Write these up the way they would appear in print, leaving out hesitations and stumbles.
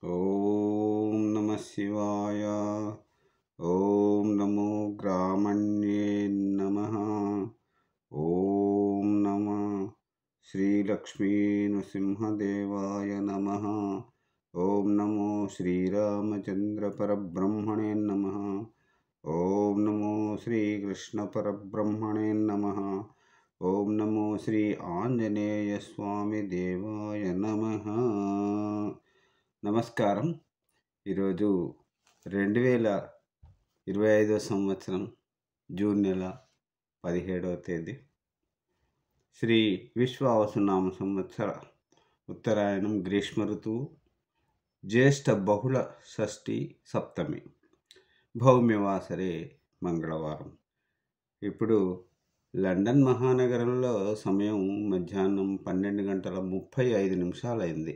ఓం నమ శివాయ. ఓం నమో గ్రామణ్యే నమః. ఓం నమ శ్రీలక్ష్మీ నృసింహదేవాయ నమః. ఓం నమో శ్రీరామచంద్ర పరబ్రహ్మణే నమః. ఓం నమో శ్రీకృష్ణ పరబ్రహ్మణే నమః. ఓం నమో శ్రీ ఆంజనేయ స్వామి దేవాయ నమః. నమస్కారం. ఈరోజు 2025 సంవత్సరం జూన్ నెల 17వ తేదీ, శ్రీ విశ్వావసునామ సంవత్సర ఉత్తరాయణం, గ్రీష్మ ఋతువు, జ్యేష్ఠ బహుళ షష్ఠి సప్తమి, భౌమ్యవాసరే మంగళవారం. ఇప్పుడు లండన్ మహానగరంలో సమయం మధ్యాహ్నం 12:35 అయింది.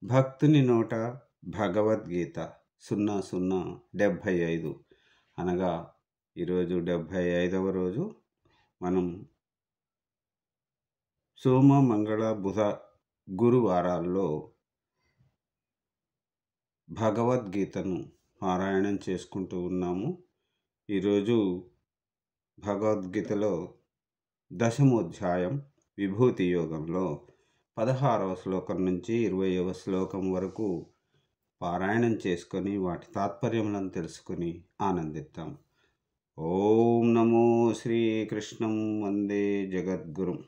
భక్తుని నోట భగవద్గీత 0075 అనగా ఈరోజు 75వ రోజు. మనం సోమ, మంగళ, బుధ, గురువారాల్లో భగవద్గీతను పారాయణం చేసుకుంటూ ఉన్నాము. ఈరోజు భగవద్గీతలో 10వ అధ్యాయం విభూతి యోగంలో 16వ శ్లోకం నుంచి 20వ శ్లోకం వరకు పారాయణం చేసుకొని వాటి తాత్పర్యములను తెలుసుకొని ఆనందిద్దాం. ఓం నమో శ్రీకృష్ణం వందే జగద్గురుం.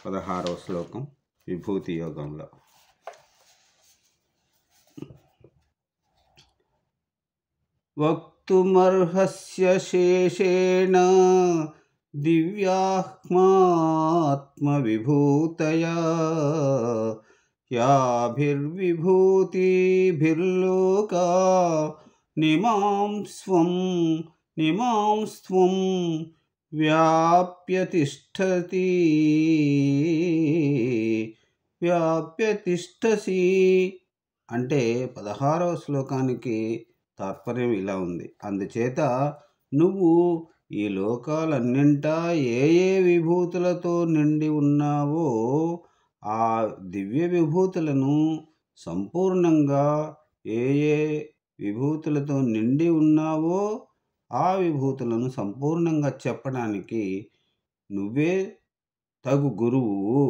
16వ శ్లోకం విభూతి యోగంలో. వక్తుమర్హస్య శేషేణ దివ్యాత్మవిభూతయా యాభిర్విభూతిభిర్లోకా నిమాం స్వం వ్యాప్యతిష్టసి అంటే 16వ శ్లోకానికి తాత్పర్యం ఇలా ఉంది. అందుచేత నువ్వు ఈ లోకాలన్నింటా ఏ ఏ విభూతులతో నిండి ఉన్నావో ఆ దివ్య విభూతులను సంపూర్ణంగా, ఏ ఏ విభూతులతో నిండి ఉన్నావో ఆ విభూతులను సంపూర్ణంగా చెప్పడానికి నువ్వే తగు గురువు.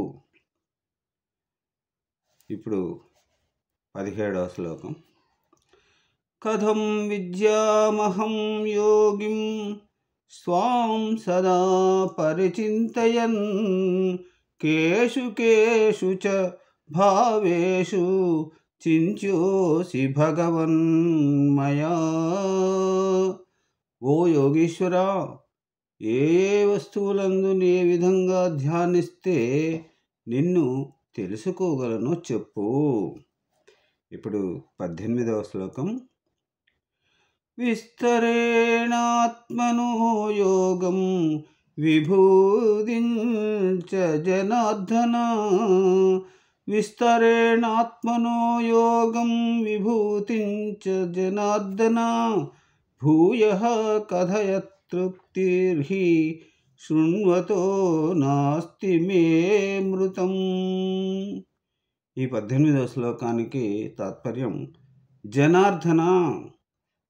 ఇప్పుడు 17వ శ్లోకం. కథం విద్యామహం యోగిం స్వాం సదా పరిచింతయన్ కేషు కేషు చ భావేషు చింత్యోసి భగవన్ మయా. ఓ యోగీశ్వరా, ఏ వస్తువులందు ఏ విధంగా ధ్యానిస్తే నిన్ను తెలుసుకోగలను చెప్పు. ఇప్పుడు 18వ శ్లోకం. విస్తరేణాత్మనో యోగం విభూతించ జనార్దన. విస్తరేణాత్మనో యోగం విభూతించ జనార్దన. భూయః కథయ తృప్తిర్హి శృణ్వతో నాస్తి మే మృతం. ఈ 18వ శ్లోకానికి తాత్పర్యం, జనార్దన,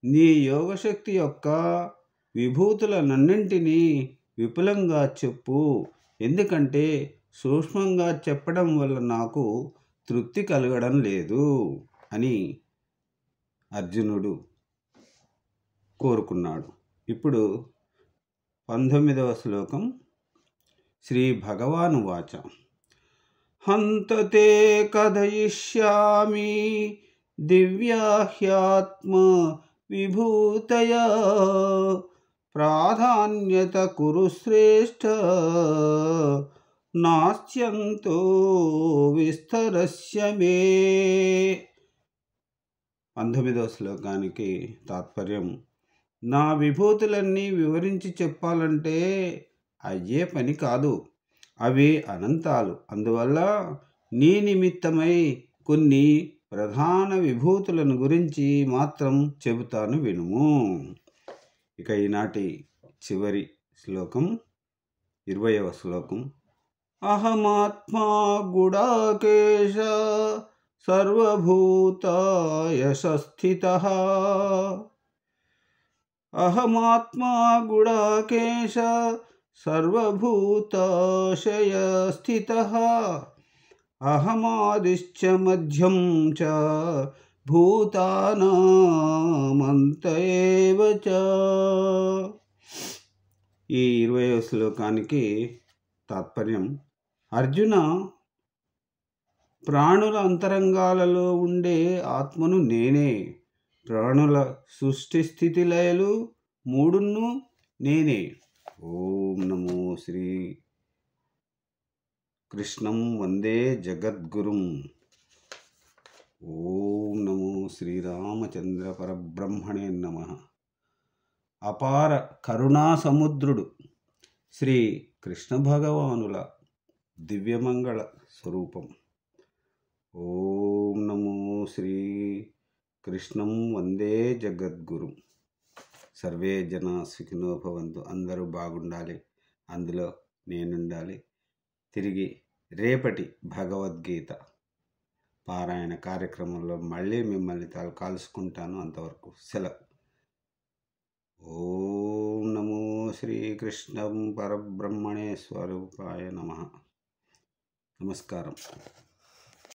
నీ యోగశక్తి యొక్క విభూతులనన్నింటినీ విపులంగా చెప్పు. ఎందుకంటే సూక్ష్మంగా చెప్పడం వల్ల నాకు తృప్తి కలగడం లేదు అని అర్జునుడు కోరుకున్నాడు. ఇప్పుడు 19వ శ్లోకం. శ్రీ భగవాను వాచ. హంతతే కథయిష్యామి దివ్యాహ్యాత్మ విభూతయా ప్రాధాన్యత కురు శ్రేష్ఠ నాస్యంతో విస్తరస్య మే. 19వ శ్లోకానికి తాత్పర్యం, నా విభూతులన్నీ వివరించి చెప్పాలంటే అయ్యే పని కాదు. అవి అనంతాలు. అందువల్ల నీ నిమిత్తమై కొన్ని ప్రధాన విభూతులను గురించి మాత్రం చెబుతాను, వినుము. ఇక ఈనాటి చివరి శ్లోకం 20వ శ్లోకం. అహమాత్మా గుడాకేశ సర్వభూతాయశస్థితః అహమాత్మా గుడాకేశ సర్వభూతాశయస్థితః అహమాదిశ్చ మధ్యం చ భూతానామంత ఏవ చ. ఈ 20వ శ్లోకానికి తాత్పర్యం: అర్జున, ప్రాణుల అంతరంగాలలో ఉండే ఆత్మను నేనే. ప్రాణుల సృష్టి స్థితి లయలు మూడును నేనే. ఓం నమో శ్రీ కృష్ణం వందే జగద్గురుం. ఓం నమో శ్రీరామచంద్ర పరబ్రహ్మణే నమః. అపార కరుణా సముద్రుడు శ్రీ కృష్ణ భగవానుల దివ్యమంగళ స్వరూపం. ఓం నమో శ్రీ కృష్ణం వందే జగద్గురు. సర్వే జన సుఖినో భవంతు. అందరూ బాగుండాలి, అందులో నేనుండాలి. తిరిగి రేపటి భగవద్గీత పారాయణ కార్యక్రమంలో మళ్ళీ మిమ్మల్ని కలుసుకుంటాను. అంతవరకు సెలవు. ఓం నమో శ్రీకృష్ణం పరబ్రహ్మణే స్వరూపాయ నమః. నమస్కారం.